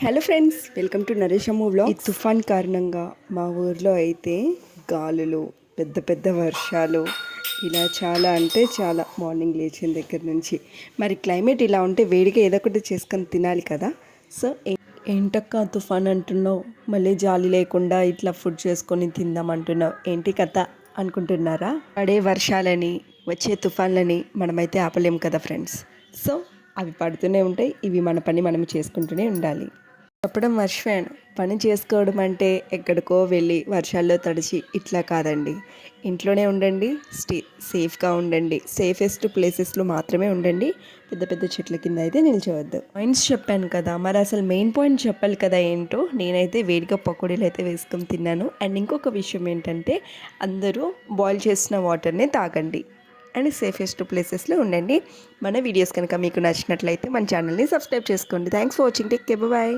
Hello friends, welcome to Naresh Ammu vlogs. ఈ తుఫాన్ కారణంగా మా ఊర్లో అయితే గాలులు, పెద్ద పెద్ద వర్షాలు, ఇలా చాలా అంటే చాలా మార్నింగ్ లేచిన దగ్గర నుంచి. మరి క్లైమేట్ ఇలా ఉంటే వేడిగా ఏదో ఒకటి చేసుకొని తినాలి కదా. సో ఏంటక్క తుఫాన్ అంటున్నావు, మళ్ళీ జాలి లేకుండా ఇట్లా ఫుడ్ చేసుకొని తిందామంటున్నావు, ఏంటి కథ అనుకుంటున్నారా? పడే వర్షాలని, వచ్చే తుఫాన్లని మనమైతే ఆపలేం కదా ఫ్రెండ్స్. సో అవి పడుతూనే ఉంటాయి, ఇవి మన పని మనం చేసుకుంటూనే ఉండాలి. చెప్పడం మర్చిపోయాను, పని చేసుకోవడం అంటే ఎక్కడికో వెళ్ళి వర్షాల్లో తడిచి ఇట్లా కాదండి. ఇంట్లోనే ఉండండి, సేఫ్గా ఉండండి, సేఫెస్ట్ ప్లేసెస్లో మాత్రమే ఉండండి. పెద్ద పెద్ద చెట్ల కింద అయితే నిల్చోవద్దు. పాయింట్స్ చెప్పాను కదా, మరి అసలు మెయిన్ పాయింట్ చెప్పాలి కదా ఏంటో. నేనైతే వేడిగా పకోడీలు అయితే వేసుకొని తిన్నాను. అండ్ ఇంకొక విషయం ఏంటంటే, అందరూ బాయిల్ చేసిన వాటర్నే తాగండి అండ్ సేఫెస్ట్ ప్లేసెస్లో ఉండండి. మన వీడియోస్ కనుక మీకు నచ్చినట్లయితే మన ఛానల్ని సబ్స్క్రైబ్ చేసుకోండి. Thanks for watching. Take care, bye.